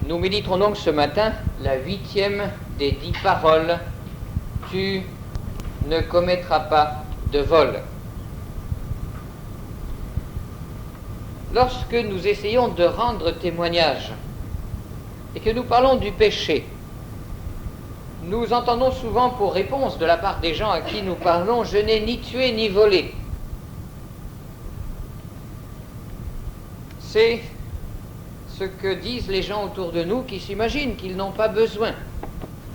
Nous méditerons donc ce matin la 8e des 10 paroles. Tu ne commettras pas de vol. Lorsque nous essayons de rendre témoignage et que nous parlons du péché, nous entendons souvent pour réponse de la part des gens à qui nous parlons « Je n'ai ni tué ni volé ». C'est ce que disent les gens autour de nous qui s'imaginent qu'ils n'ont pas besoin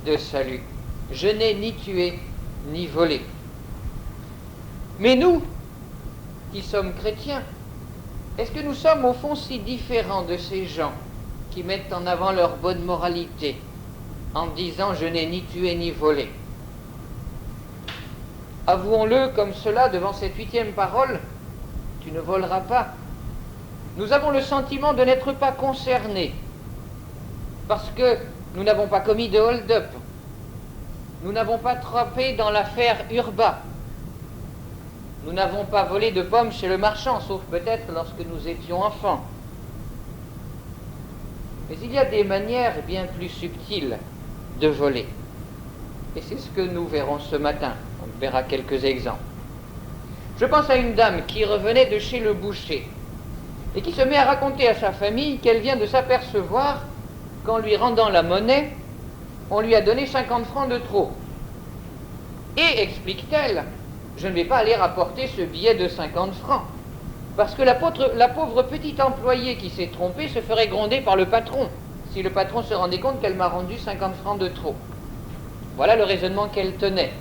de salut. Je n'ai ni tué ni volé. Mais nous, qui sommes chrétiens, est-ce que nous sommes au fond si différents de ces gens qui mettent en avant leur bonne moralité en disant « je n'ai ni tué ni volé ». Avouons-le comme cela devant cette 8e parole, tu ne voleras pas. Nous avons le sentiment de n'être pas concernés parce que nous n'avons pas commis de hold-up. Nous n'avons pas trempé dans l'affaire Urbain. Nous n'avons pas volé de pommes chez le marchand, sauf peut-être lorsque nous étions enfants. Mais il y a des manières bien plus subtiles de voler. Et c'est ce que nous verrons ce matin. On verra quelques exemples. Je pense à une dame qui revenait de chez le boucher et qui se met à raconter à sa famille qu'elle vient de s'apercevoir qu'en lui rendant la monnaie, on lui a donné 50 francs de trop. Et, explique-t-elle, je ne vais pas aller rapporter ce billet de 50 francs, parce que la pauvre petite employée qui s'est trompée se ferait gronder par le patron, si le patron se rendait compte qu'elle m'a rendu 50 francs de trop. Voilà le raisonnement qu'elle tenait.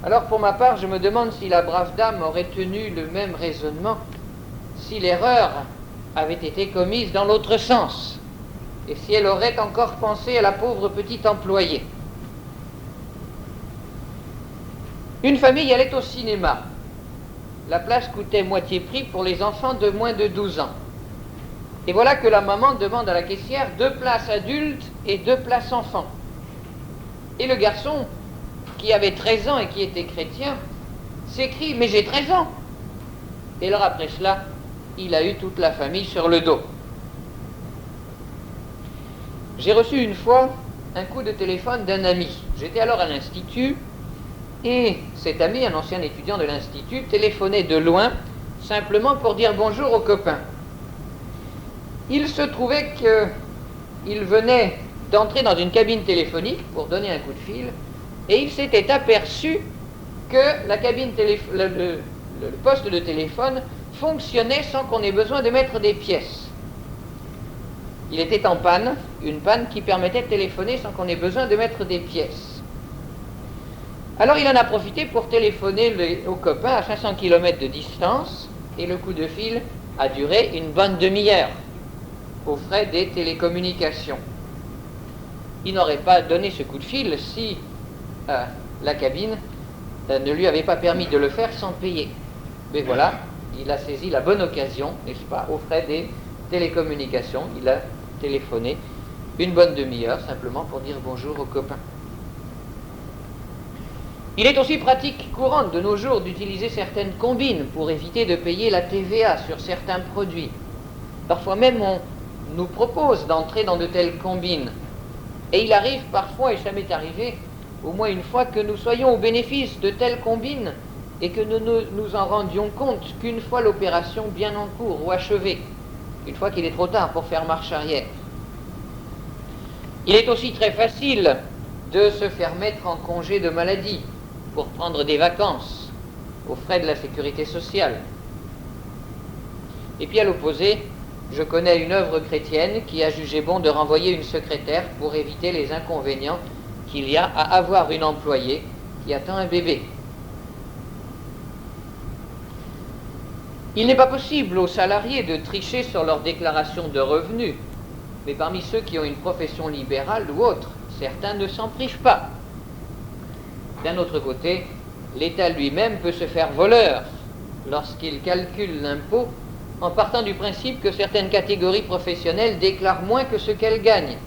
Alors pour ma part, je me demande si la brave dame aurait tenu le même raisonnement si l'erreur avait été commise dans l'autre sens, et si elle aurait encore pensé à la pauvre petite employée. Une famille allait au cinéma. La place coûtait moitié prix pour les enfants de moins de 12 ans. Et voilà que la maman demande à la caissière 2 places adultes et 2 places enfants. Et le garçon, qui avait 13 ans et qui était chrétien, s'écrie « Mais j'ai 13 ans !» Et alors après cela, il a eu toute la famille sur le dos. J'ai reçu une fois un coup de téléphone d'un ami. J'étais alors à l'Institut et cet ami, un ancien étudiant de l'Institut, téléphonait de loin simplement pour dire bonjour aux copains. Il se trouvait qu'il venait d'entrer dans une cabine téléphonique pour donner un coup de fil et il s'était aperçu que la cabine le poste de téléphone fonctionnait sans qu'on ait besoin de mettre des pièces. Il était en panne, une panne qui permettait de téléphoner sans qu'on ait besoin de mettre des pièces. Alors il en a profité pour téléphoner aux copains à 500 km de distance et le coup de fil a duré une bonne demi-heure aux frais des télécommunications. Il n'aurait pas donné ce coup de fil si la cabine ne lui avait pas permis de le faire sans payer. Mais voilà, il a saisi la bonne occasion, n'est-ce pas, aux frais des télécommunications. Il a téléphoné une bonne demi-heure simplement pour dire bonjour aux copains. Il est aussi pratique courante de nos jours d'utiliser certaines combines pour éviter de payer la TVA sur certains produits. Parfois même on nous propose d'entrer dans de telles combines. Et il arrive parfois, et ça m'est arrivé au moins une fois, que nous soyons au bénéfice de telles combines et que nous nous en rendions compte qu'une fois l'opération bien en cours ou achevée, une fois qu'il est trop tard pour faire marche arrière. Il est aussi très facile de se faire mettre en congé de maladie pour prendre des vacances aux frais de la sécurité sociale. Et puis à l'opposé, je connais une œuvre chrétienne qui a jugé bon de renvoyer une secrétaire pour éviter les inconvénients qu'il y a à avoir une employée qui attend un bébé. Il n'est pas possible aux salariés de tricher sur leur déclaration de revenus, mais parmi ceux qui ont une profession libérale ou autre, certains ne s'en privent pas. D'un autre côté, l'État lui-même peut se faire voleur lorsqu'il calcule l'impôt en partant du principe que certaines catégories professionnelles déclarent moins que ce qu'elles gagnent.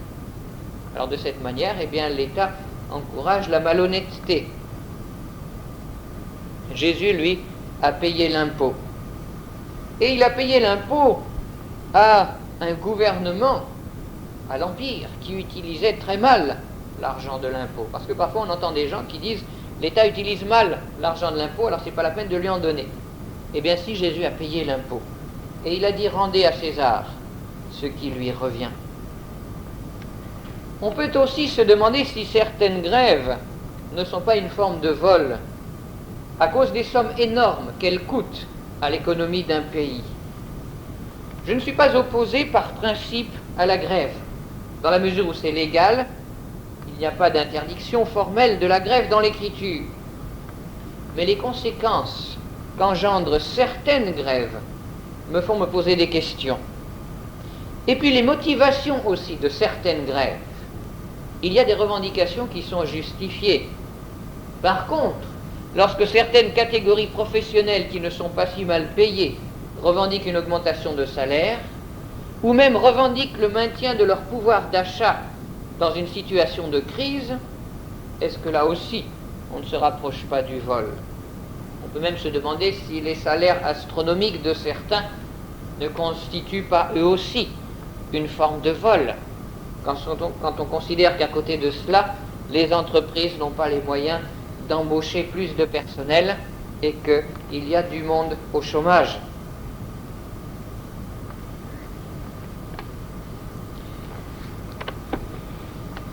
Alors de cette manière, eh bien, l'État encourage la malhonnêteté. Jésus, lui, a payé l'impôt. Et il a payé l'impôt à un gouvernement à l'Empire, qui utilisait très mal l'argent de l'impôt. Parce que parfois on entend des gens qui disent l'État utilise mal l'argent de l'impôt, alors c'est pas la peine de lui en donner. Eh bien si Jésus a payé l'impôt, et il a dit rendez à César ce qui lui revient. On peut aussi se demander si certaines grèves ne sont pas une forme de vol, à cause des sommes énormes qu'elles coûtent à l'économie d'un pays. Je ne suis pas opposé par principe à la grève, dans la mesure où c'est légal. Il n'y a pas d'interdiction formelle de la grève dans l'Écriture. Mais les conséquences qu'engendrent certaines grèves me font me poser des questions. Et puis les motivations aussi de certaines grèves. Il y a des revendications qui sont justifiées. Par contre, lorsque certaines catégories professionnelles qui ne sont pas si mal payées revendiquent une augmentation de salaire, ou même revendiquent le maintien de leur pouvoir d'achat dans une situation de crise, est-ce que là aussi, on ne se rapproche pas du vol? On peut même se demander si les salaires astronomiques de certains ne constituent pas eux aussi une forme de vol, quand on considère qu'à côté de cela, les entreprises n'ont pas les moyens d'embaucher plus de personnel et qu'il y a du monde au chômage.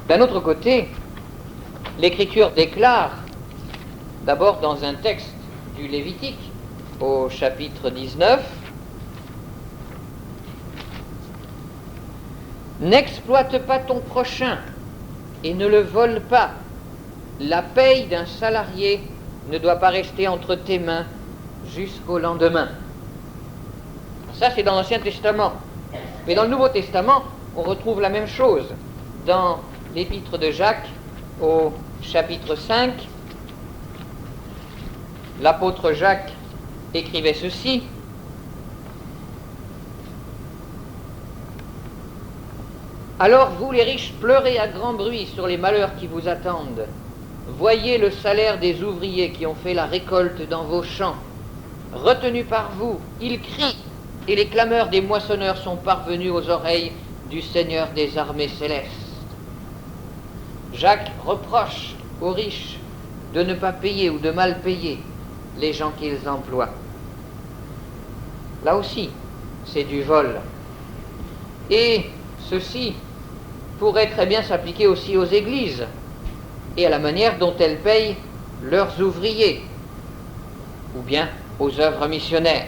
D'un autre côté, l'Écriture déclare, d'abord dans un texte du Lévitique, au chapitre 19, « N'exploite pas ton prochain et ne le vole pas. La paye d'un salarié ne doit pas rester entre tes mains jusqu'au lendemain. » Ça, c'est dans l'Ancien Testament. Mais dans le Nouveau Testament, on retrouve la même chose. Dans l'Épître de Jacques, au chapitre 5, l'apôtre Jacques écrivait ceci: « Alors vous les riches, pleurez à grand bruit sur les malheurs qui vous attendent. Voyez le salaire des ouvriers qui ont fait la récolte dans vos champs. Retenus par vous, ils crient, et les clameurs des moissonneurs sont parvenues aux oreilles du Seigneur des armées célestes. » Jacques reproche aux riches de ne pas payer ou de mal payer les gens qu'ils emploient. Là aussi, c'est du vol. Et ceci pourrait très bien s'appliquer aussi aux églises et à la manière dont elles payent leurs ouvriers, ou bien aux œuvres missionnaires.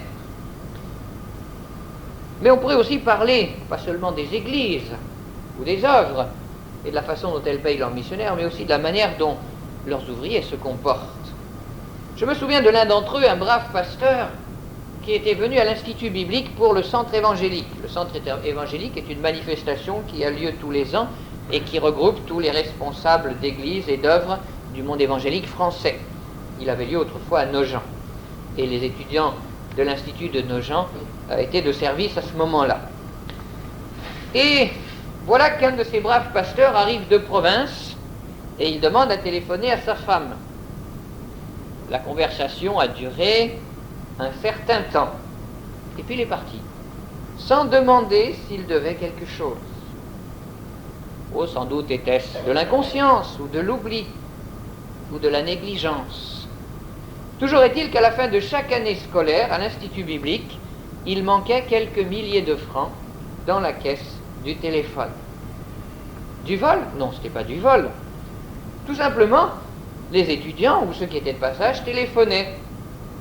Mais on pourrait aussi parler, pas seulement des églises ou des œuvres, et de la façon dont elles payent leurs missionnaires, mais aussi de la manière dont leurs ouvriers se comportent. Je me souviens de l'un d'entre eux, un brave pasteur, qui était venu à l'Institut biblique pour le centre évangélique. Le centre évangélique est une manifestation qui a lieu tous les ans et qui regroupe tous les responsables d'églises et d'œuvres du monde évangélique français. Il avait lieu autrefois à Nogent. Et les étudiants de l'Institut de Nogent étaient de service à ce moment-là. Et voilà qu'un de ces braves pasteurs arrive de province et il demande à téléphoner à sa femme. La conversation a duré un certain temps. Et puis il est parti, sans demander s'il devait quelque chose. Oh, sans doute était-ce de l'inconscience ou de l'oubli ou de la négligence. Toujours est-il qu'à la fin de chaque année scolaire, à l'Institut biblique, il manquait quelques milliers de francs dans la caisse du téléphone. Du vol? Non, ce n'était pas du vol. Tout simplement, les étudiants ou ceux qui étaient de passage téléphonaient.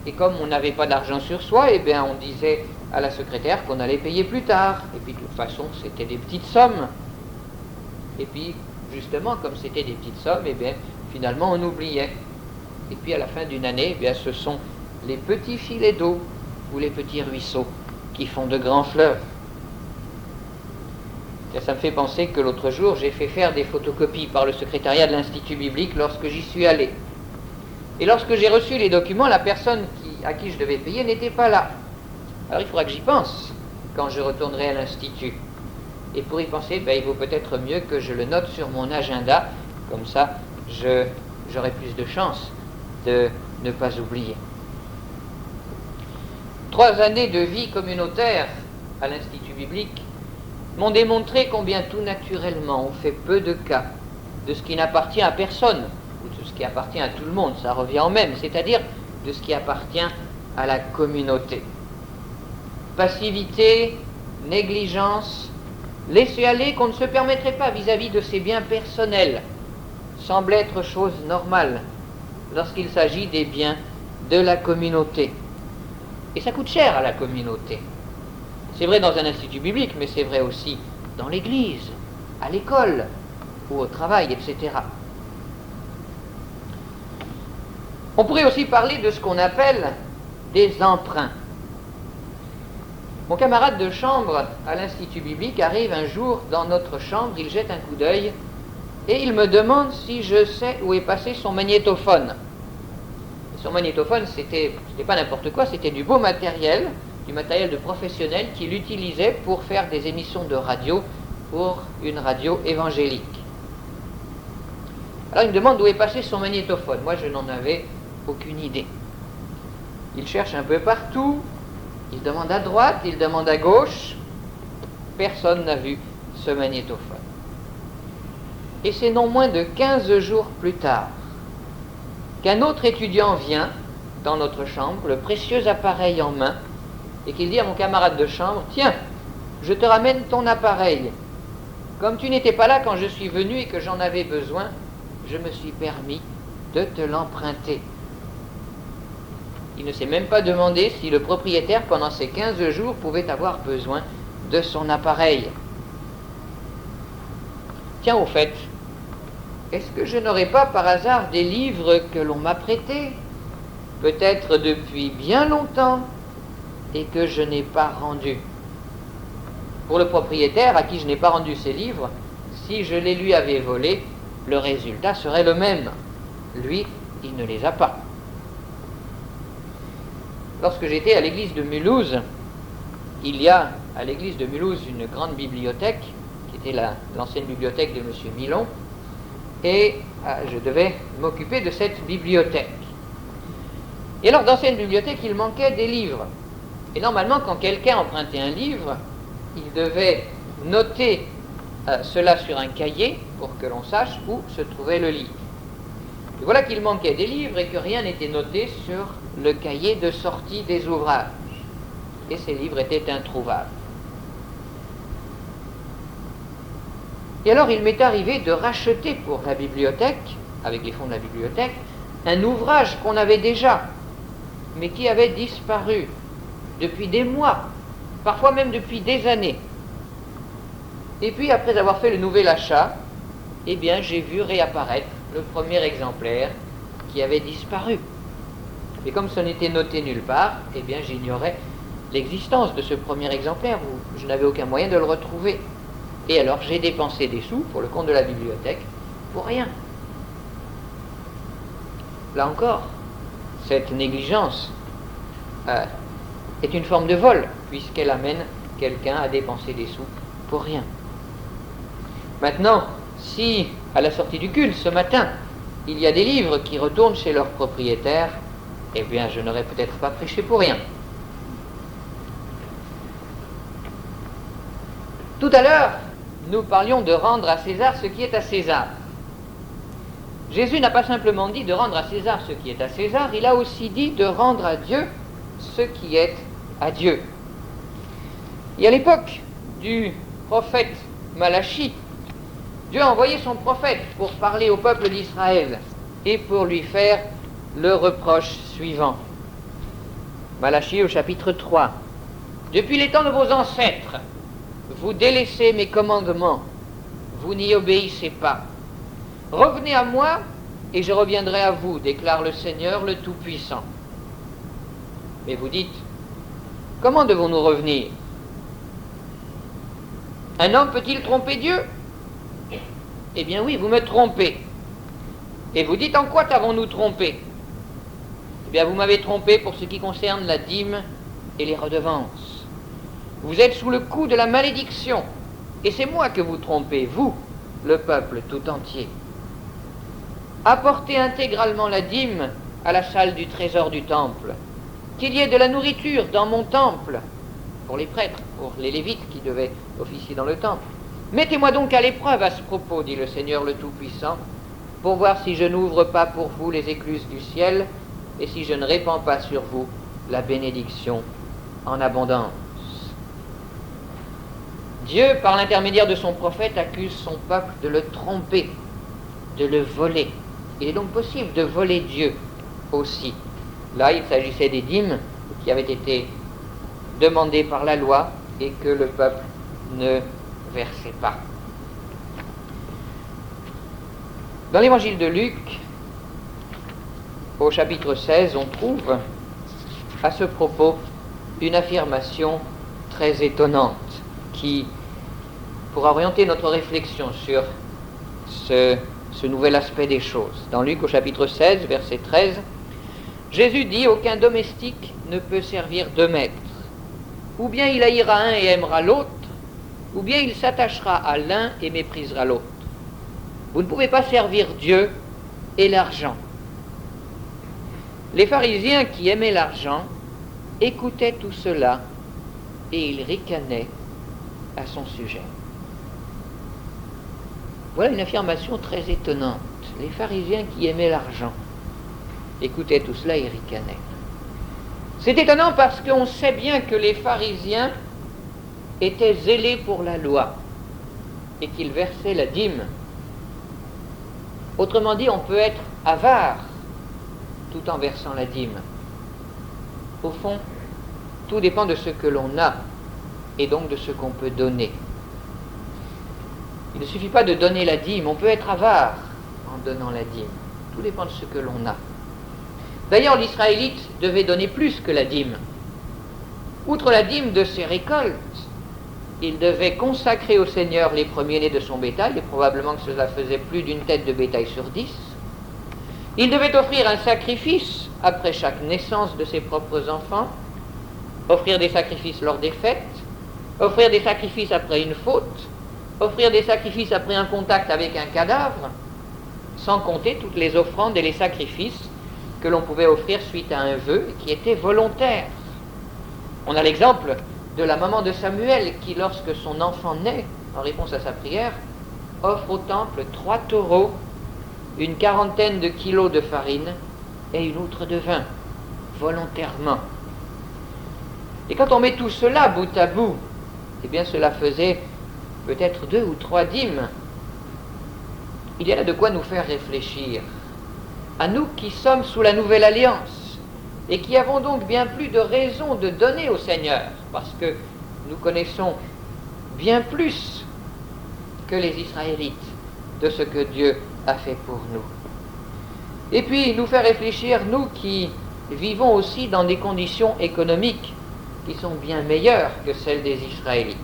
Et comme on n'avait pas d'argent sur soi, eh bien on disait à la secrétaire qu'on allait payer plus tard. Et puis de toute façon, c'était des petites sommes. Et puis, justement, comme c'était des petites sommes, eh bien, finalement, on oubliait. Et puis, à la fin d'une année, eh bien, ce sont les petits filets d'eau ou les petits ruisseaux qui font de grands fleuves. Et ça me fait penser que l'autre jour, j'ai fait faire des photocopies par le secrétariat de l'Institut biblique lorsque j'y suis allé. Et lorsque j'ai reçu les documents, la personne à qui je devais payer n'était pas là. Alors, il faudra que j'y pense quand je retournerai à l'Institut. Et pour y penser, il vaut peut-être mieux que je le note sur mon agenda, comme ça j'aurai plus de chances de ne pas oublier. 3 années de vie communautaire à l'Institut biblique m'ont démontré combien tout naturellement on fait peu de cas de ce qui n'appartient à personne, ou de ce qui appartient à tout le monde, ça revient au même, c'est-à-dire de ce qui appartient à la communauté. Passivité, négligence, laisser aller qu'on ne se permettrait pas vis-à-vis de ses biens personnels, semble être chose normale lorsqu'il s'agit des biens de la communauté. Et ça coûte cher à la communauté. C'est vrai dans un institut biblique, mais c'est vrai aussi dans l'église, à l'école ou au travail, etc. On pourrait aussi parler de ce qu'on appelle des emprunts. Mon camarade de chambre à l'Institut biblique arrive un jour dans notre chambre, il jette un coup d'œil et il me demande si je sais où est passé son magnétophone. Son magnétophone, c'était pas n'importe quoi, c'était du beau matériel, du matériel de professionnel qu'il utilisait pour faire des émissions de radio pour une radio évangélique. Alors il me demande où est passé son magnétophone. Moi, je n'en avais aucune idée. Il cherche un peu partout, il demande à droite, il demande à gauche. Personne n'a vu ce magnétophone. Et c'est non moins de 15 jours plus tard qu'un autre étudiant vient dans notre chambre, le précieux appareil en main, et qu'il dit à mon camarade de chambre, « Tiens, je te ramène ton appareil. Comme tu n'étais pas là quand je suis venu et que j'en avais besoin, je me suis permis de te l'emprunter. » Il ne s'est même pas demandé si le propriétaire, pendant ces 15 jours, pouvait avoir besoin de son appareil. Tiens, au fait, est-ce que je n'aurais pas par hasard des livres que l'on m'a prêtés, peut-être depuis bien longtemps, et que je n'ai pas rendus? Pour le propriétaire à qui je n'ai pas rendu ces livres, si je les lui avais volés, le résultat serait le même. Lui, il ne les a pas. Lorsque j'étais à l'église de Mulhouse, il y a à l'église de Mulhouse une grande bibliothèque, qui était l'ancienne bibliothèque de M. Milon, et je devais m'occuper de cette bibliothèque. Et alors, dans cette bibliothèque, il manquait des livres. Et normalement, quand quelqu'un empruntait un livre, il devait noter cela sur un cahier pour que l'on sache où se trouvait le livre. Et voilà qu'il manquait des livres et que rien n'était noté sur le cahier de sortie des ouvrages. Et ces livres étaient introuvables. Et alors il m'est arrivé de racheter pour la bibliothèque, avec les fonds de la bibliothèque, un ouvrage qu'on avait déjà, mais qui avait disparu depuis des mois, parfois même depuis des années. Et puis après avoir fait le nouvel achat, eh bien j'ai vu réapparaître le premier exemplaire qui avait disparu. Et comme ce n'était noté nulle part, eh bien j'ignorais l'existence de ce premier exemplaire, où je n'avais aucun moyen de le retrouver. Et alors j'ai dépensé des sous pour le compte de la bibliothèque, pour rien. Là encore, cette négligence est une forme de vol, puisqu'elle amène quelqu'un à dépenser des sous pour rien. Maintenant, si à la sortie du culte ce matin, il y a des livres qui retournent chez leur propriétaire, eh bien je n'aurais peut-être pas prêché pour rien. Tout à l'heure, nous parlions de rendre à César ce qui est à César. Jésus n'a pas simplement dit de rendre à César ce qui est à César, il a aussi dit de rendre à Dieu ce qui est à Dieu. Et à l'époque du prophète Malachie, Dieu a envoyé son prophète pour parler au peuple d'Israël et pour lui faire le reproche suivant. Malachie au chapitre 3. « Depuis les temps de vos ancêtres, vous délaissez mes commandements, vous n'y obéissez pas. Revenez à moi, et je reviendrai à vous, déclare le Seigneur le Tout-Puissant. » Mais vous dites, comment devons-nous revenir? Un homme peut-il tromper Dieu? Eh bien oui, vous me trompez. Et vous dites, en quoi t'avons-nous trompé? Eh bien vous m'avez trompé pour ce qui concerne la dîme et les redevances. Vous êtes sous le coup de la malédiction, et c'est moi que vous trompez, vous, le peuple tout entier. Apportez intégralement la dîme à la salle du trésor du temple, qu'il y ait de la nourriture dans mon temple, pour les prêtres, pour les Lévites qui devaient officier dans le temple. Mettez-moi donc à l'épreuve à ce propos, dit le Seigneur le Tout-Puissant, pour voir si je n'ouvre pas pour vous les écluses du ciel et si je ne répands pas sur vous la bénédiction en abondance. Dieu, par l'intermédiaire de son prophète, accuse son peuple de le tromper, de le voler. Il est donc possible de voler Dieu aussi. Là, il s'agissait des dîmes qui avaient été demandées par la loi et que le peuple ne versait pas. Dans l'évangile de Luc, au chapitre 16, on trouve à ce propos une affirmation très étonnante qui pourra orienter notre réflexion sur ce nouvel aspect des choses. Dans Luc au chapitre 16, verset 13, Jésus dit « Aucun domestique ne peut servir deux maîtres. Ou bien il haïra un et aimera l'autre, ou bien il s'attachera à l'un et méprisera l'autre. Vous ne pouvez pas servir Dieu et l'argent. » Les pharisiens qui aimaient l'argent écoutaient tout cela et ils ricanaient à son sujet. Voilà une affirmation très étonnante. Les pharisiens qui aimaient l'argent écoutaient tout cela et ricanaient. C'est étonnant parce qu'on sait bien que les pharisiens étaient zélés pour la loi et qu'ils versaient la dîme. Autrement dit, on peut être avare tout en versant la dîme. Au fond, tout dépend de ce que l'on a et donc de ce qu'on peut donner. Il ne suffit pas de donner la dîme, on peut être avare en donnant la dîme. Tout dépend de ce que l'on a. D'ailleurs, l'Israélite devait donner plus que la dîme. Outre la dîme de ses récoltes, il devait consacrer au Seigneur les premiers-nés de son bétail, et probablement que cela faisait plus d'une tête de bétail sur 10. Il devait offrir un sacrifice après chaque naissance de ses propres enfants, offrir des sacrifices lors des fêtes, offrir des sacrifices après une faute, offrir des sacrifices après un contact avec un cadavre, sans compter toutes les offrandes et les sacrifices que l'on pouvait offrir suite à un vœu qui était volontaire. On a l'exemple de la maman de Samuel qui, lorsque son enfant naît, en réponse à sa prière, offre au temple 3 taureaux, une 40aine de kilos de farine et une outre de vin, volontairement. Et quand on met tout cela bout à bout, eh bien cela faisait peut-être 2 ou 3 dîmes. Il y a là de quoi nous faire réfléchir. À nous qui sommes sous la nouvelle alliance et qui avons donc bien plus de raisons de donner au Seigneur, parce que nous connaissons bien plus que les Israélites de ce que Dieu a fait pour nous. Et puis nous faire réfléchir, nous qui vivons aussi dans des conditions économiques qui sont bien meilleures que celles des Israélites.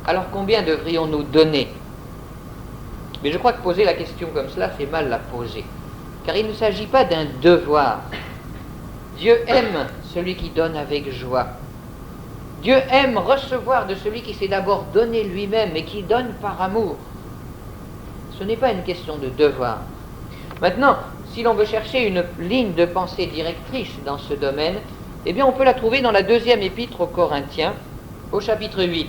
Alors combien devrions-nous donner ? Mais je crois que poser la question comme cela, c'est mal la poser. Car il ne s'agit pas d'un devoir. Dieu aime celui qui donne avec joie. Dieu aime recevoir de celui qui s'est d'abord donné lui-même et qui donne par amour. Ce n'est pas une question de devoir. Maintenant, si l'on veut chercher une ligne de pensée directrice dans ce domaine, eh bien on peut la trouver dans la 2e épître aux Corinthiens, au chapitre 8.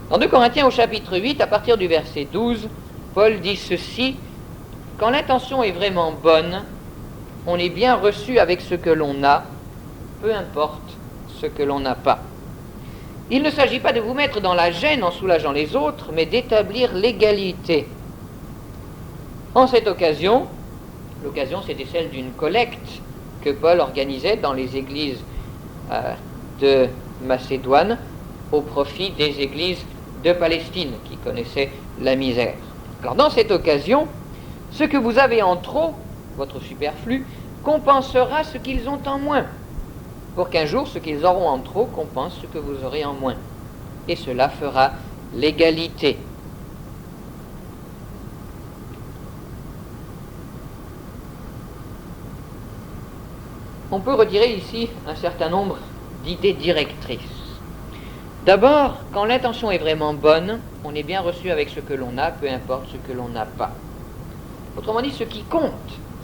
Dans 2 Corinthiens au chapitre 8, à partir du verset 12, Paul dit ceci: « Quand l'intention est vraiment bonne, on est bien reçu avec ce que l'on a, peu importe ce que l'on n'a pas. Il ne s'agit pas de vous mettre dans la gêne en soulageant les autres, mais d'établir l'égalité. » En cette occasion, l'occasion c'était celle d'une collecte que Paul organisait dans les églises de Macédoine au profit des églises de Palestine qui connaissaient la misère. Alors dans cette occasion, ce que vous avez en trop, votre superflu, compensera ce qu'ils ont en moins, pour qu'un jour ce qu'ils auront en trop compense ce que vous aurez en moins. Et cela fera l'égalité. On peut retirer ici un certain nombre d'idées directrices. D'abord, quand l'intention est vraiment bonne, on est bien reçu avec ce que l'on a, peu importe ce que l'on n'a pas. Autrement dit, ce qui compte,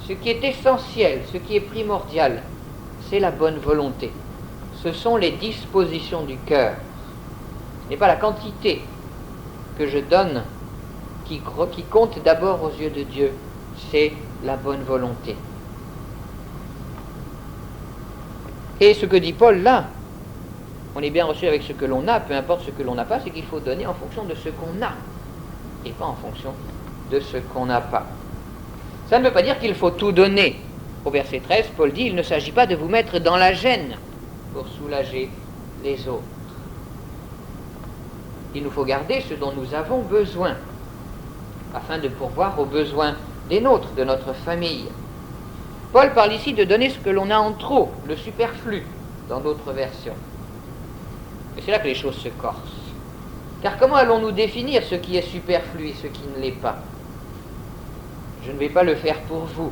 ce qui est essentiel, ce qui est primordial, c'est la bonne volonté. ce sont les dispositions du cœur. Ce n'est pas la quantité que je donne qui compte d'abord aux yeux de Dieu, c'est la bonne volonté. Et ce que dit Paul là, on est bien reçu avec ce que l'on a, peu importe ce que l'on n'a pas, c'est qu'il faut donner en fonction de ce qu'on a, et pas en fonction de ce qu'on n'a pas. Ça ne veut pas dire qu'il faut tout donner. Au verset 13, Paul dit, il ne s'agit pas de vous mettre dans la gêne pour soulager les autres. Il nous faut garder ce dont nous avons besoin, afin de pourvoir aux besoins des nôtres, de notre famille. Paul parle ici de donner ce que l'on a en trop, le superflu, dans d'autres versions. Et c'est là que les choses se corsent. Car comment allons-nous définir ce qui est superflu et ce qui ne l'est pas? Je ne vais pas le faire pour vous.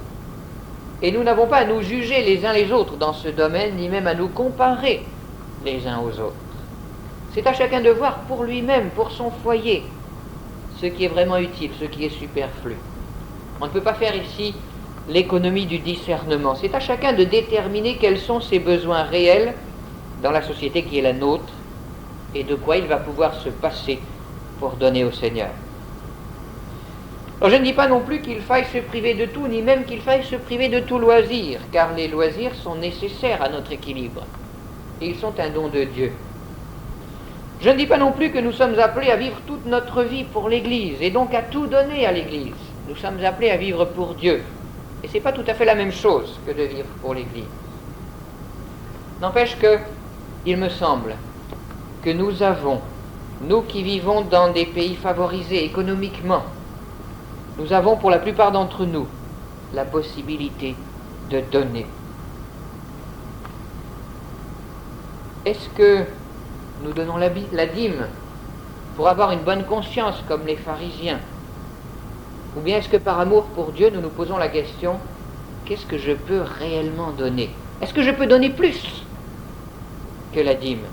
Et nous n'avons pas à nous juger les uns les autres dans ce domaine, ni même à nous comparer les uns aux autres. C'est à chacun de voir pour lui-même, pour son foyer, ce qui est vraiment utile, ce qui est superflu. On ne peut pas faire ici l'économie du discernement. C'est à chacun de déterminer quels sont ses besoins réels dans la société qui est la nôtre et de quoi il va pouvoir se passer pour donner au Seigneur. Alors je ne dis pas non plus qu'il faille se priver de tout, ni même qu'il faille se priver de tout loisir, car les loisirs sont nécessaires à notre équilibre, et ils sont un don de Dieu. Je ne dis pas non plus que nous sommes appelés à vivre toute notre vie pour l'Église, et donc à tout donner à l'Église. Nous sommes appelés à vivre pour Dieu, et ce n'est pas tout à fait la même chose que de vivre pour l'Église. N'empêche que, il me semble, que nous avons, nous qui vivons dans des pays favorisés économiquement, nous avons pour la plupart d'entre nous la possibilité de donner. Est-ce que nous donnons la dîme pour avoir une bonne conscience comme les pharisiens? Ou bien est-ce que par amour pour Dieu, nous nous posons la question, qu'est-ce que je peux réellement donner? Est-ce que je peux donner plus que la dîme?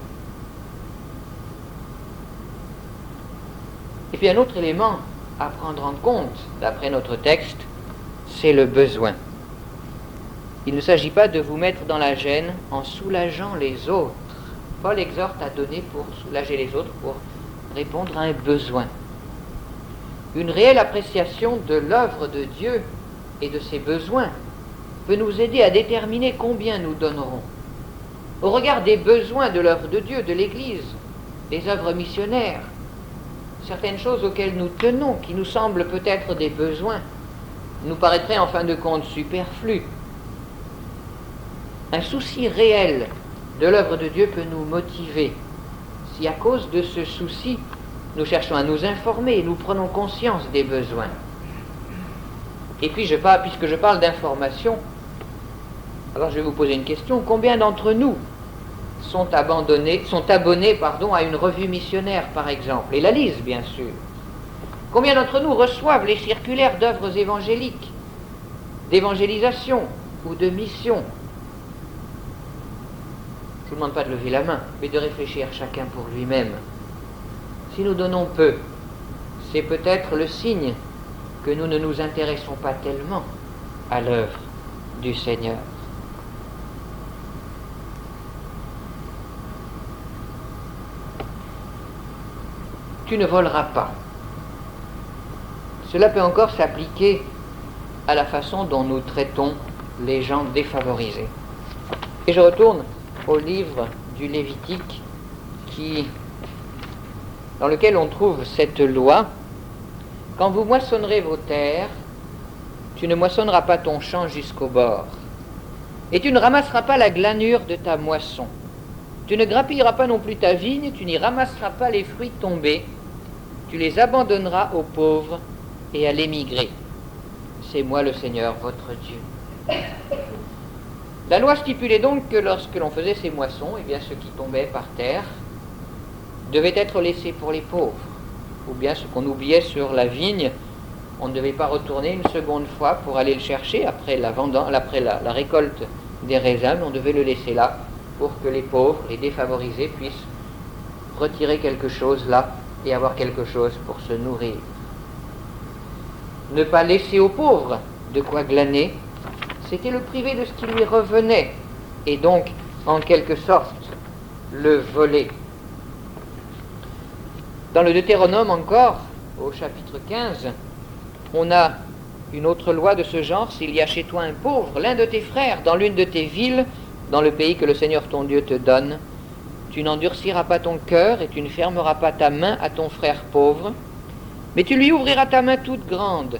Et puis un autre élément à prendre en compte, d'après notre texte, c'est le besoin. Il ne s'agit pas de vous mettre dans la gêne en soulageant les autres. Paul exhorte à donner pour soulager les autres, pour répondre à un besoin. Une réelle appréciation de l'œuvre de Dieu et de ses besoins peut nous aider à déterminer combien nous donnerons. Au regard des besoins de l'œuvre de Dieu, de l'Église, des œuvres missionnaires, certaines choses auxquelles nous tenons, qui nous semblent peut-être des besoins, nous paraîtraient en fin de compte superflus. Un souci réel de l'œuvre de Dieu peut nous motiver. Si à cause de ce souci, nous cherchons à nous informer et nous prenons conscience des besoins. Et puis, puisque je parle d'information, alors je vais vous poser une question. Combien d'entre nous sont abonnés à une revue missionnaire, par exemple, et la lisent, bien sûr? Combien d'entre nous reçoivent les circulaires d'œuvres évangéliques, d'évangélisation ou de mission? Je ne vous demande pas de lever la main, mais de réfléchir chacun pour lui-même. Si nous donnons peu, c'est peut-être le signe que nous ne nous intéressons pas tellement à l'œuvre du Seigneur. Tu ne voleras pas. Cela peut encore s'appliquer à la façon dont nous traitons les gens défavorisés. Et je retourne au livre du Lévitique dans lequel on trouve cette loi. Quand vous moissonnerez vos terres, tu ne moissonneras pas ton champ jusqu'au bord, et tu ne ramasseras pas la glanure de ta moisson. Tu ne grappilleras pas non plus ta vigne, tu n'y ramasseras pas les fruits tombés, tu les abandonneras aux pauvres et à l'émigré. C'est moi le Seigneur, votre Dieu. La loi stipulait donc que lorsque l'on faisait ces moissons, eh bien, ce qui tombait par terre devait être laissé pour les pauvres. Ou bien ce qu'on oubliait sur la vigne, on ne devait pas retourner une seconde fois pour aller le chercher après la récolte des raisins, on devait le laisser là pour que les pauvres, les défavorisés puissent retirer quelque chose là et avoir quelque chose pour se nourrir. Ne pas laisser aux pauvres de quoi glaner, c'était le priver de ce qui lui revenait, et donc, en quelque sorte, le voler. Dans le Deutéronome encore, au chapitre 15, on a une autre loi de ce genre. S'il y a chez toi un pauvre, l'un de tes frères, dans l'une de tes villes, dans le pays que le Seigneur ton Dieu te donne, tu n'endurciras pas ton cœur et tu ne fermeras pas ta main à ton frère pauvre, mais tu lui ouvriras ta main toute grande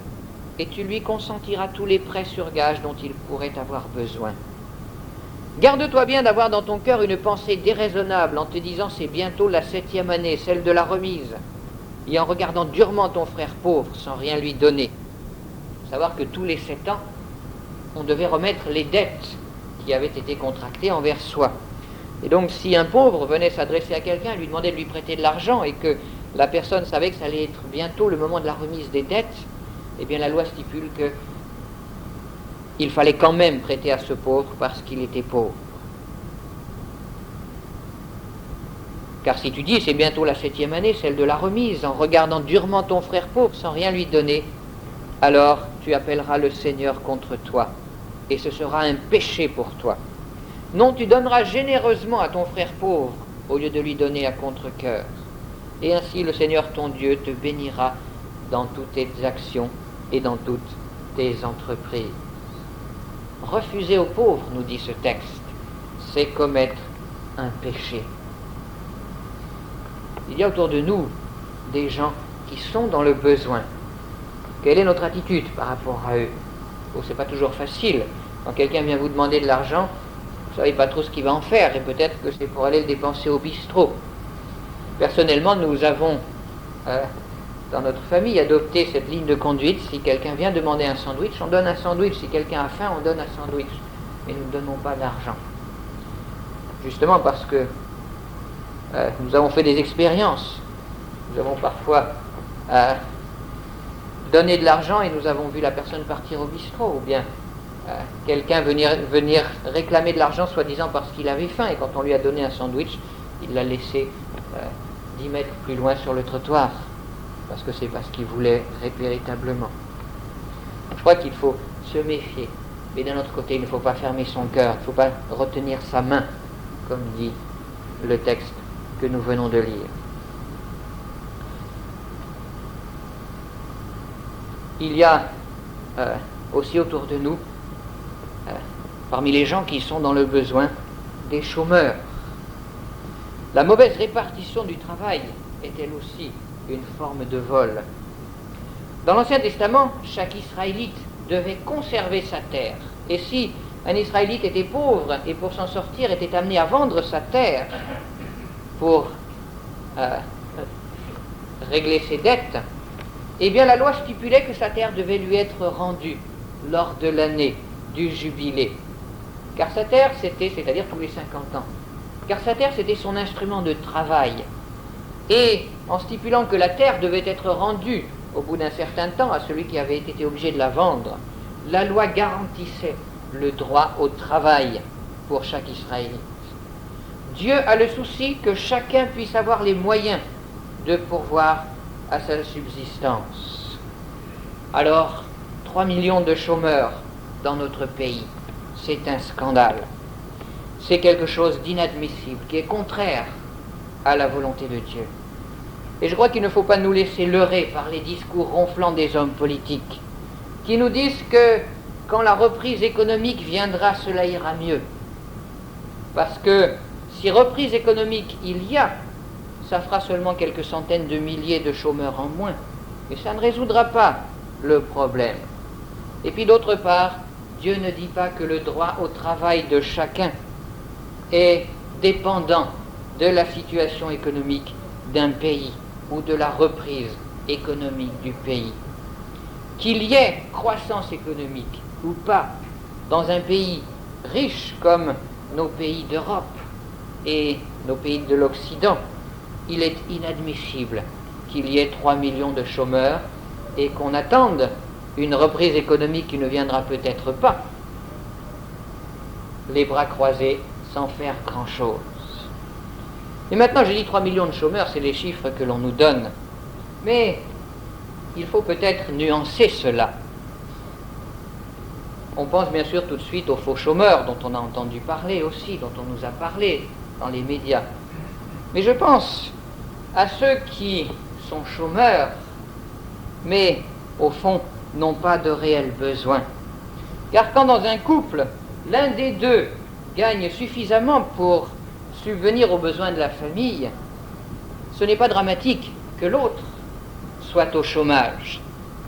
et tu lui consentiras tous les prêts sur gage dont il pourrait avoir besoin. Garde-toi bien d'avoir dans ton cœur une pensée déraisonnable en te disant c'est bientôt la 7e année, celle de la remise, et en regardant durement ton frère pauvre sans rien lui donner. Il faut savoir que tous les 7 ans, on devait remettre les dettes qui avaient été contractées envers soi. Et donc si un pauvre venait s'adresser à quelqu'un, lui demander de lui prêter de l'argent et que la personne savait que ça allait être bientôt le moment de la remise des dettes, eh bien la loi stipule que il fallait quand même prêter à ce pauvre parce qu'il était pauvre. Car si tu dis c'est bientôt la 7e année, celle de la remise, en regardant durement ton frère pauvre sans rien lui donner, alors tu appelleras le Seigneur contre toi, et ce sera un péché pour toi. Non, tu donneras généreusement à ton frère pauvre au lieu de lui donner à contre-cœur. Et ainsi le Seigneur ton Dieu te bénira dans toutes tes actions et dans toutes tes entreprises. Refuser aux pauvres, nous dit ce texte, c'est commettre un péché. Il y a autour de nous des gens qui sont dans le besoin. Quelle est notre attitude par rapport à eux? Oh, c'est pas toujours facile. Quand quelqu'un vient vous demander de l'argent, vous ne savez pas trop ce qu'il va en faire, et peut-être que c'est pour aller le dépenser au bistrot. Personnellement, nous avons, dans notre famille, adopté cette ligne de conduite. Si quelqu'un vient demander un sandwich, on donne un sandwich. Si quelqu'un a faim, on donne un sandwich. Mais nous ne donnons pas d'argent. Justement parce que nous avons fait des expériences. Nous avons parfois donné de l'argent et nous avons vu la personne partir au bistrot, ou bien quelqu'un venir réclamer de l'argent soi-disant parce qu'il avait faim, et quand on lui a donné un sandwich, il l'a laissé 10 mètres plus loin sur le trottoir, parce que c'est parce qu'il voulait véritablement. Je crois qu'il faut se méfier, mais d'un autre côté, il ne faut pas fermer son cœur, il ne faut pas retenir sa main, comme dit le texte que nous venons de lire. Il y a aussi autour de nous, parmi les gens qui sont dans le besoin, des chômeurs. La mauvaise répartition du travail est elle aussi une forme de vol. Dans l'Ancien Testament, chaque Israélite devait conserver sa terre. Et si un Israélite était pauvre et pour s'en sortir était amené à vendre sa terre pour régler ses dettes, eh bien la loi stipulait que sa terre devait lui être rendue lors de l'année du jubilé. Car sa terre, c'est-à-dire tous les 50 ans, car sa terre, c'était son instrument de travail. Et en stipulant que la terre devait être rendue au bout d'un certain temps à celui qui avait été obligé de la vendre, la loi garantissait le droit au travail pour chaque Israélite. Dieu a le souci que chacun puisse avoir les moyens de pourvoir à sa subsistance. Alors, 3 millions de chômeurs dans notre pays, c'est un scandale. C'est quelque chose d'inadmissible, qui est contraire à la volonté de Dieu. Et je crois qu'il ne faut pas nous laisser leurrer par les discours ronflants des hommes politiques, qui nous disent que quand la reprise économique viendra, cela ira mieux. Parce que si reprise économique il y a, ça fera seulement quelques centaines de milliers de chômeurs en moins. Mais ça ne résoudra pas le problème. Et puis d'autre part, Dieu ne dit pas que le droit au travail de chacun est dépendant de la situation économique d'un pays ou de la reprise économique du pays. Qu'il y ait croissance économique ou pas dans un pays riche comme nos pays d'Europe et nos pays de l'Occident, il est inadmissible qu'il y ait 3 millions de chômeurs et qu'on attende une reprise économique qui ne viendra peut-être pas, les bras croisés sans faire grand-chose. Et maintenant, je dis 3 millions de chômeurs, c'est les chiffres que l'on nous donne. Mais il faut peut-être nuancer cela. On pense bien sûr tout de suite aux faux chômeurs dont on a entendu parler aussi, dont on nous a parlé dans les médias. Mais je pense à ceux qui sont chômeurs, mais au fond n'ont pas de réel besoin. Car quand dans un couple, l'un des deux gagne suffisamment pour subvenir aux besoins de la famille, ce n'est pas dramatique que l'autre soit au chômage.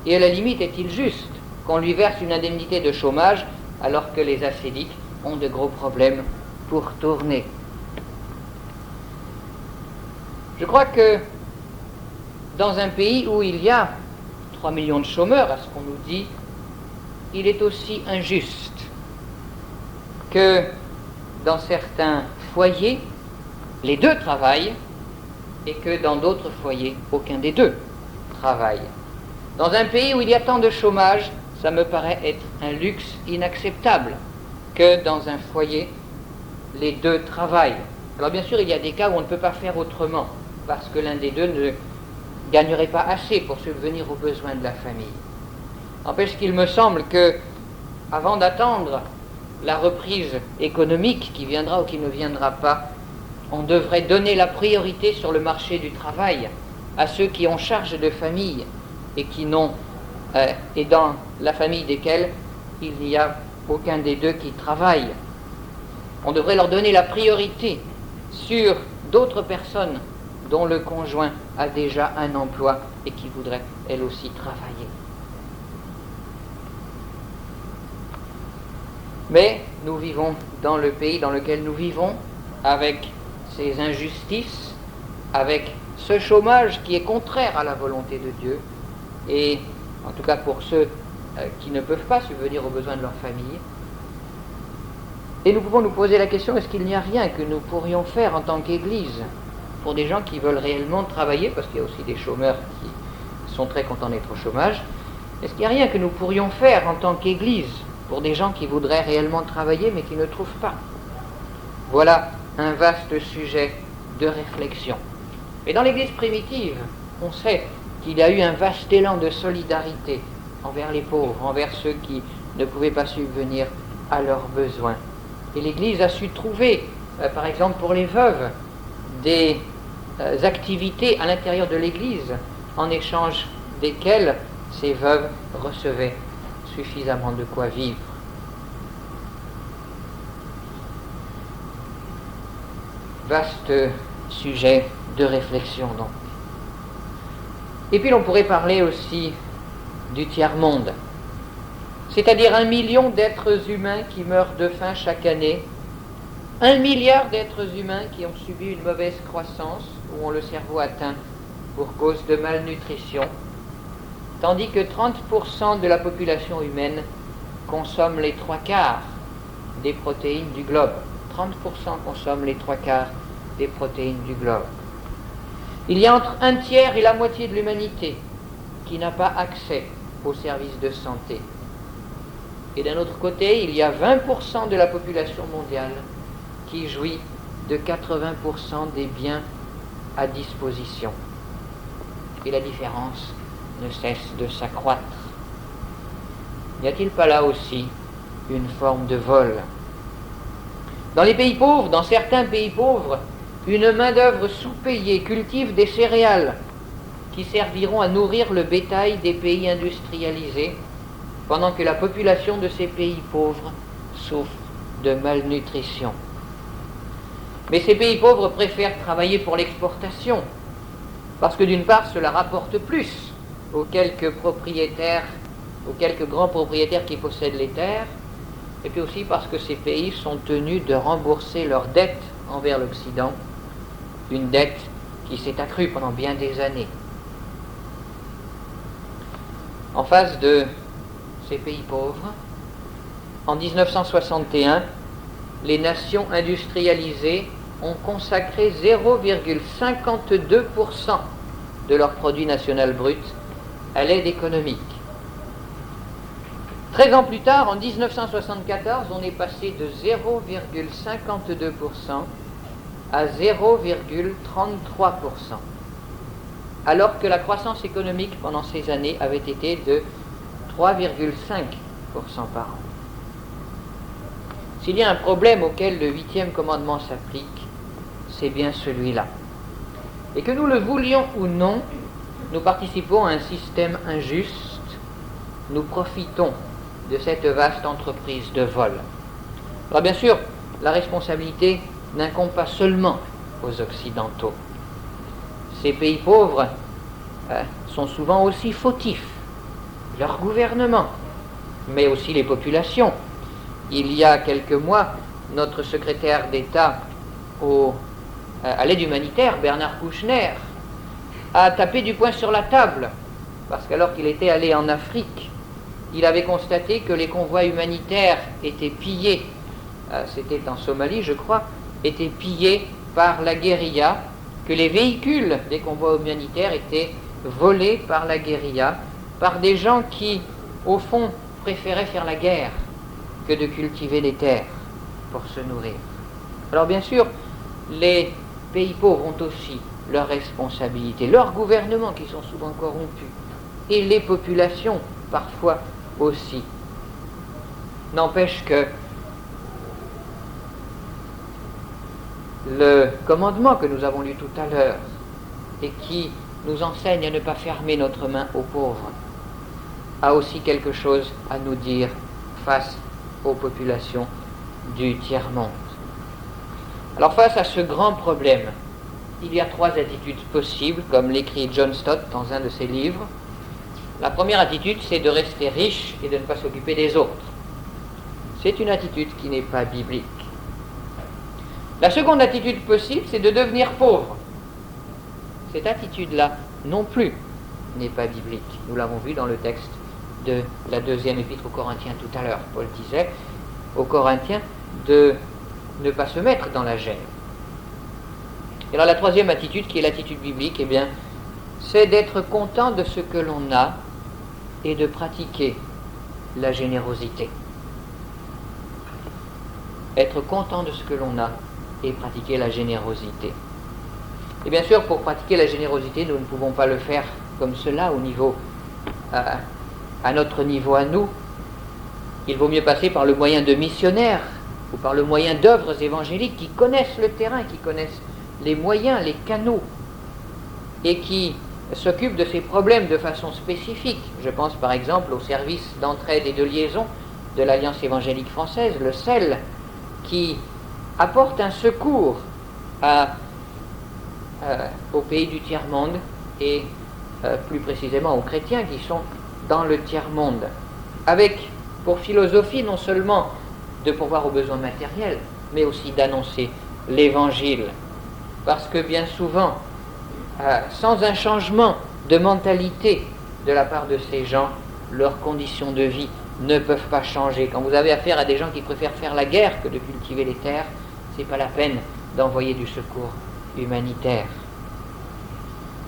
Et à la limite, est-il juste qu'on lui verse une indemnité de chômage alors que les ascédiques ont de gros problèmes pour tourner? Je crois que dans un pays où il y a 3 millions de chômeurs, à ce qu'on nous dit, il est aussi injuste que dans certains foyers, les deux travaillent et que dans d'autres foyers, aucun des deux travaille. Dans un pays où il y a tant de chômage, ça me paraît être un luxe inacceptable que dans un foyer, les deux travaillent. Alors bien sûr, il y a des cas où on ne peut pas faire autrement, parce que l'un des deux ne gagnerait pas assez pour subvenir aux besoins de la famille. N'empêche qu'il me semble que, avant d'attendre la reprise économique qui viendra ou qui ne viendra pas, on devrait donner la priorité sur le marché du travail à ceux qui ont charge de famille et qui n'ont, et dans la famille desquels il n'y a aucun des deux qui travaille. On devrait leur donner la priorité sur d'autres personnes dont le conjoint a déjà un emploi et qui voudraient elles aussi travailler. Mais nous vivons dans le pays dans lequel nous vivons, avec ces injustices, avec ce chômage qui est contraire à la volonté de Dieu, et en tout cas pour ceux qui ne peuvent pas subvenir aux besoins de leur famille. Et nous pouvons nous poser la question, est-ce qu'il n'y a rien que nous pourrions faire en tant qu'Église pour des gens qui veulent réellement travailler, parce qu'il y a aussi des chômeurs qui sont très contents d'être au chômage, est-ce qu'il n'y a rien que nous pourrions faire en tant qu'Église pour des gens qui voudraient réellement travailler mais qui ne trouvent pas? Voilà un vaste sujet de réflexion. Et dans l'Église primitive, on sait qu'il y a eu un vaste élan de solidarité envers les pauvres, envers ceux qui ne pouvaient pas subvenir à leurs besoins. Et l'Église a su trouver, par exemple pour les veuves, des activités à l'intérieur de l'Église, en échange desquelles ces veuves recevaient suffisamment de quoi vivre. Vaste sujet de réflexion donc. Et puis l'on pourrait parler aussi du tiers-monde, c'est-à-dire 1 million d'êtres humains qui meurent de faim chaque année, 1 milliard d'êtres humains qui ont subi une mauvaise croissance ou ont le cerveau atteint pour cause de malnutrition, tandis que 30% de la population humaine consomme les 3/4 des protéines du globe. 30% consomment les 3/4 des protéines du globe. Il y a entre 1/3 et la moitié de l'humanité qui n'a pas accès aux services de santé. Et d'un autre côté, il y a 20% de la population mondiale qui jouit de 80% des biens à disposition. Et la différence ne cesse de s'accroître. N'y a-t-il pas là aussi une forme de vol? Dans les pays pauvres, dans certains pays pauvres, une main-d'œuvre sous-payée cultive des céréales qui serviront à nourrir le bétail des pays industrialisés, pendant que la population de ces pays pauvres souffre de malnutrition. Mais ces pays pauvres préfèrent travailler pour l'exportation, parce que d'une part, cela rapporte plus aux quelques propriétaires, aux quelques grands propriétaires qui possèdent les terres, et puis aussi parce que ces pays sont tenus de rembourser leurs dettes envers l'Occident, une dette qui s'est accrue pendant bien des années. En face de ces pays pauvres, en 1961, les nations industrialisées ont consacré 0,52% de leur produit national brut à l'aide économique. 13 ans plus tard, en 1974, on est passé de 0,52% à 0,33%, alors que la croissance économique pendant ces années avait été de 3,5% par an. S'il y a un problème auquel le 8e commandement s'applique, c'est bien celui-là. Et que nous le voulions ou non, nous participons à un système injuste, nous profitons de cette vaste entreprise de vol. Alors bien sûr, la responsabilité n'incombe pas seulement aux Occidentaux. Ces pays pauvres sont souvent aussi fautifs, leur gouvernement, mais aussi les populations. Il y a quelques mois, notre secrétaire d'État à l'aide humanitaire, Bernard Kouchner, a tapé du poing sur la table, parce qu'alors qu'il était allé en Afrique, il avait constaté que les convois humanitaires étaient pillés, c'était en Somalie je crois, étaient pillés par la guérilla, que les véhicules des convois humanitaires étaient volés par la guérilla, par des gens qui, au fond, préféraient faire la guerre que de cultiver des terres pour se nourrir. Alors bien sûr, les pays pauvres ont aussi leurs responsabilités, leurs gouvernements qui sont souvent corrompus, et les populations parfois aussi. N'empêche que le commandement que nous avons lu tout à l'heure et qui nous enseigne à ne pas fermer notre main aux pauvres a aussi quelque chose à nous dire face aux populations du tiers-monde. Alors face à ce grand problème, il y a 3 attitudes possibles, comme l'écrit John Stott dans un de ses livres. La première attitude, c'est de rester riche et de ne pas s'occuper des autres. C'est une attitude qui n'est pas biblique. La seconde attitude possible, c'est de devenir pauvre. Cette attitude-là, non plus, n'est pas biblique. Nous l'avons vu dans le texte de la 2e épître aux Corinthiens tout à l'heure. Paul disait aux Corinthiens de ne pas se mettre dans la gêne. Et alors la troisième attitude, qui est l'attitude biblique, eh bien, c'est d'être content de ce que l'on a et de pratiquer la générosité. Être content de ce que l'on a et pratiquer la générosité. Et bien sûr, pour pratiquer la générosité, nous ne pouvons pas le faire comme cela à notre niveau à nous. Il vaut mieux passer par le moyen de missionnaires ou par le moyen d'œuvres évangéliques qui connaissent le terrain, qui connaissent les moyens, les canaux, et qui s'occupent de ces problèmes de façon spécifique. Je pense par exemple au service d'entraide et de liaison de l'Alliance évangélique française, le CEL, qui apporte un secours aux pays du tiers-monde et plus précisément aux chrétiens qui sont dans le tiers-monde, avec pour philosophie non seulement de pourvoir aux besoins matériels, mais aussi d'annoncer l'Évangile. Parce que bien souvent, sans un changement de mentalité de la part de ces gens, leurs conditions de vie ne peuvent pas changer. Quand vous avez affaire à des gens qui préfèrent faire la guerre que de cultiver les terres, c'est pas la peine d'envoyer du secours humanitaire.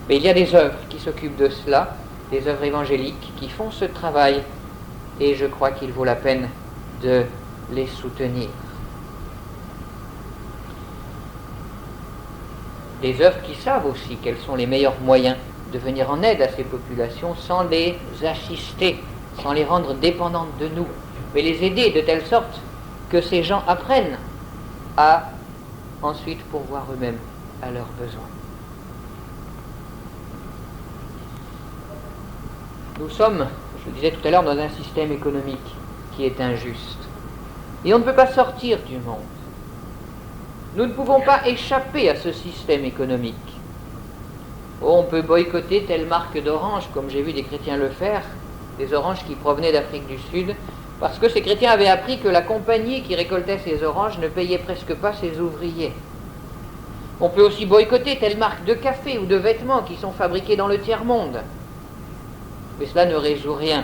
Mais il y a des œuvres qui s'occupent de cela, des œuvres évangéliques qui font ce travail, et je crois qu'il vaut la peine de les soutenir. Des œuvres qui savent aussi quels sont les meilleurs moyens de venir en aide à ces populations sans les assister, sans les rendre dépendantes de nous, mais les aider de telle sorte que ces gens apprennent à ensuite pourvoir eux-mêmes à leurs besoins. Nous sommes, je le disais tout à l'heure, dans un système économique qui est injuste. Et on ne peut pas sortir du monde. Nous ne pouvons pas échapper à ce système économique. On peut boycotter telle marque d'orange, comme j'ai vu des chrétiens le faire, des oranges qui provenaient d'Afrique du Sud, parce que ces chrétiens avaient appris que la compagnie qui récoltait ces oranges ne payait presque pas ses ouvriers. On peut aussi boycotter telle marque de café ou de vêtements qui sont fabriqués dans le tiers-monde. Mais cela ne résout rien.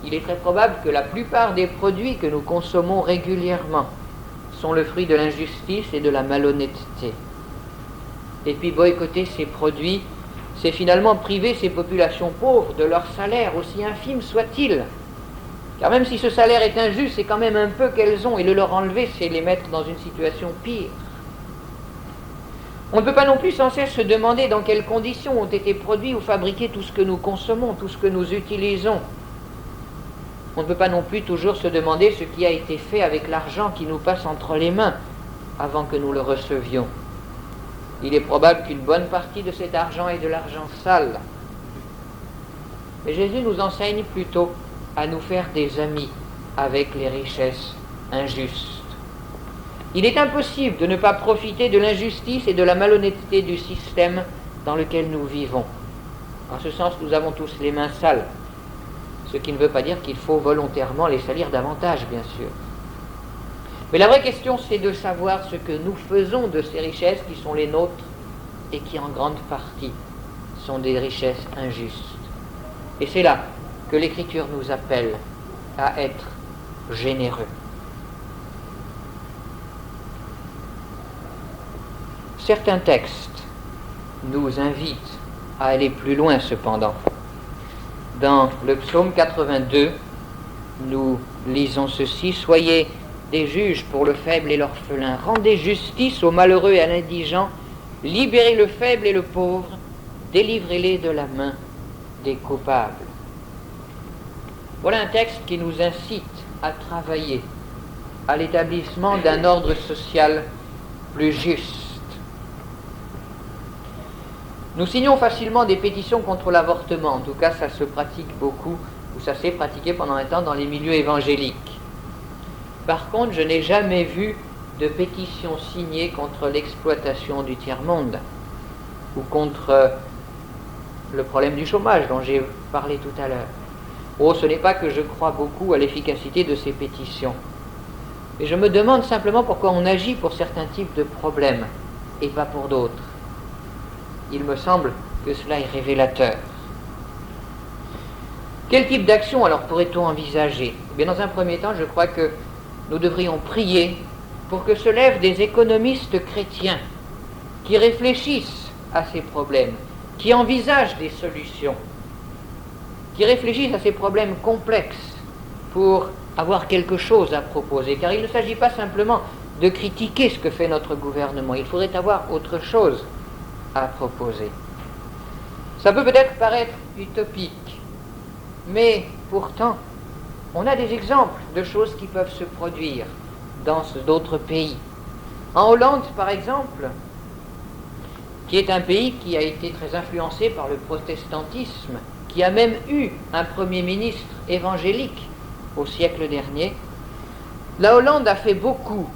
Il est très probable que la plupart des produits que nous consommons régulièrement sont le fruit de l'injustice et de la malhonnêteté. Et puis boycotter ces produits, c'est finalement priver ces populations pauvres de leur salaire, aussi infime soit-il. Car même si ce salaire est injuste, c'est quand même un peu qu'elles ont, et le leur enlever, c'est les mettre dans une situation pire. On ne peut pas non plus sans cesse se demander dans quelles conditions ont été produits ou fabriqués tout ce que nous consommons, tout ce que nous utilisons. On ne peut pas non plus toujours se demander ce qui a été fait avec l'argent qui nous passe entre les mains avant que nous le recevions. Il est probable qu'une bonne partie de cet argent est de l'argent sale. Mais Jésus nous enseigne plutôt à nous faire des amis avec les richesses injustes. Il est impossible de ne pas profiter de l'injustice et de la malhonnêteté du système dans lequel nous vivons. En ce sens, nous avons tous les mains sales, ce qui ne veut pas dire qu'il faut volontairement les salir davantage, bien sûr. Mais la vraie question, c'est de savoir ce que nous faisons de ces richesses qui sont les nôtres et qui, en grande partie, sont des richesses injustes. Et c'est là que l'Écriture nous appelle à être généreux. Certains textes nous invitent à aller plus loin cependant. Dans le psaume 82, nous lisons ceci: « Soyez des juges pour le faible et l'orphelin, rendez justice aux malheureux et à l'indigent, libérez le faible et le pauvre, délivrez-les de la main des coupables. » Voilà un texte qui nous incite à travailler à l'établissement d'un ordre social plus juste. Nous signons facilement des pétitions contre l'avortement, en tout cas ça se pratique beaucoup, ou ça s'est pratiqué pendant un temps dans les milieux évangéliques. Par contre, je n'ai jamais vu de pétition signée contre l'exploitation du tiers-monde, ou contre le problème du chômage dont j'ai parlé tout à l'heure. Oh, ce n'est pas que je crois beaucoup à l'efficacité de ces pétitions, mais je me demande simplement pourquoi on agit pour certains types de problèmes et pas pour d'autres. Il me semble que cela est révélateur. Quel type d'action alors pourrait-on envisager ? Eh bien, dans un premier temps, je crois que nous devrions prier pour que se lèvent des économistes chrétiens qui réfléchissent à ces problèmes, qui envisagent des solutions, qui réfléchissent à ces problèmes complexes pour avoir quelque chose à proposer. Car il ne s'agit pas simplement de critiquer ce que fait notre gouvernement, il faudrait avoir autre chose à proposer. Ça peut peut-être paraître utopique, mais pourtant, on a des exemples de choses qui peuvent se produire dans d'autres pays. En Hollande, par exemple, qui est un pays qui a été très influencé par le protestantisme, qui a même eu un premier ministre évangélique au siècle dernier, la Hollande a fait beaucoup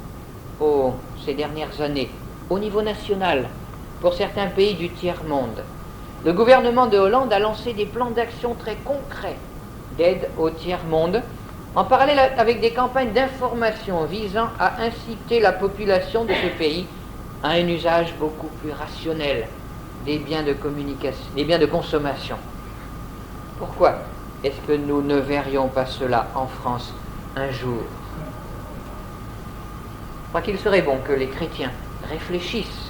ces dernières années, au niveau national, pour certains pays du tiers-monde. Le gouvernement de Hollande a lancé des plans d'action très concrets d'aide au tiers-monde, en parallèle avec des campagnes d'information visant à inciter la population de ce pays à un usage beaucoup plus rationnel des biens de communication, des biens de consommation. Pourquoi est-ce que nous ne verrions pas cela en France un jour ? Je crois qu'il serait bon que les chrétiens réfléchissent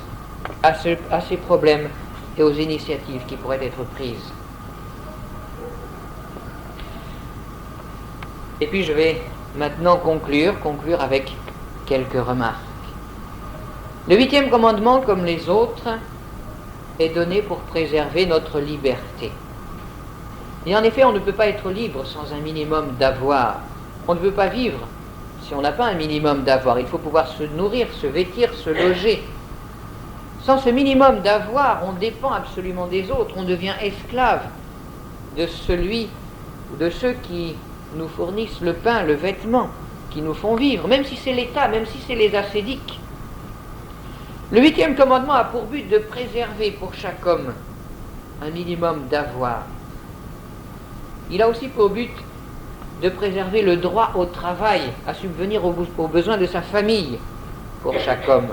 à ces problèmes et aux initiatives qui pourraient être prises. Et puis je vais maintenant conclure avec quelques remarques. Le 8e commandement, comme les autres, est donné pour préserver notre liberté. Et en effet, on ne peut pas être libre sans un minimum d'avoir. On ne peut pas vivre si on n'a pas un minimum d'avoir. Il faut pouvoir se nourrir, se vêtir, se loger. Sans ce minimum d'avoir, on dépend absolument des autres, on devient esclave de celui ou de ceux qui nous fournissent le pain, le vêtement, qui nous font vivre, même si c'est l'État, même si c'est les ascédiques. Le 8e commandement a pour but de préserver pour chaque homme un minimum d'avoir. Il a aussi pour but de préserver le droit au travail, à subvenir aux besoins de sa famille pour chaque homme.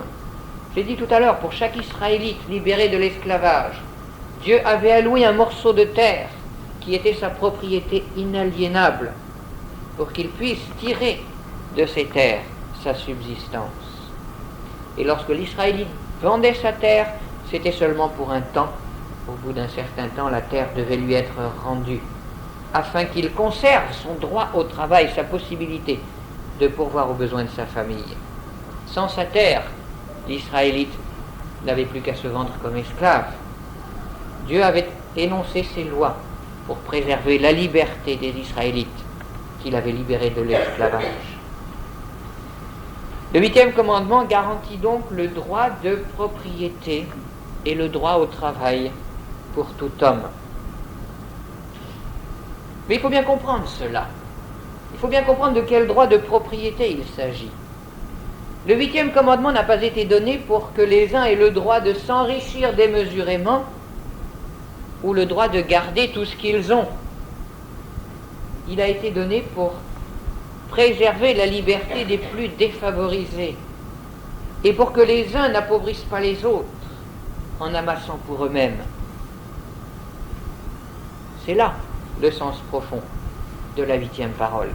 J'ai dit tout à l'heure, pour chaque Israélite libéré de l'esclavage, Dieu avait alloué un morceau de terre qui était sa propriété inaliénable pour qu'il puisse tirer de ces terres sa subsistance. Et lorsque l'Israélite vendait sa terre, c'était seulement pour un temps. Au bout d'un certain temps, la terre devait lui être rendue, afin qu'il conserve son droit au travail, sa possibilité de pourvoir aux besoins de sa famille. Sans sa terre, l'Israélite n'avait plus qu'à se vendre comme esclave. Dieu avait énoncé ses lois pour préserver la liberté des Israélites qu'il avait libérés de l'esclavage. Le 8e commandement garantit donc le droit de propriété et le droit au travail pour tout homme. Mais il faut bien comprendre cela. Il faut bien comprendre de quel droit de propriété il s'agit. Le 8e commandement n'a pas été donné pour que les uns aient le droit de s'enrichir démesurément ou le droit de garder tout ce qu'ils ont. Il a été donné pour préserver la liberté des plus défavorisés et pour que les uns n'appauvrissent pas les autres en amassant pour eux-mêmes. C'est là le sens profond de la 8e parole.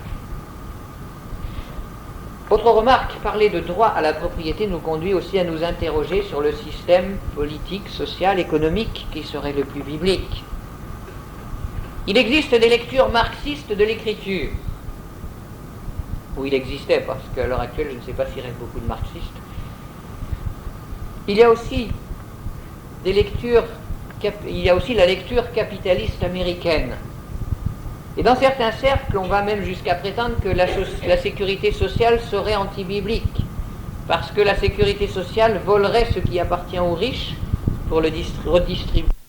Autre remarque, parler de droit à la propriété nous conduit aussi à nous interroger sur le système politique, social, économique qui serait le plus biblique. Il existe des lectures marxistes de l'écriture, ou il existait, parce qu'à l'heure actuelle, je ne sais pas s'il reste beaucoup de marxistes. Il y a aussi la lecture capitaliste américaine. Et dans certains cercles, on va même jusqu'à prétendre que la sécurité sociale serait anti-biblique, parce que la sécurité sociale volerait ce qui appartient aux riches pour le redistribuer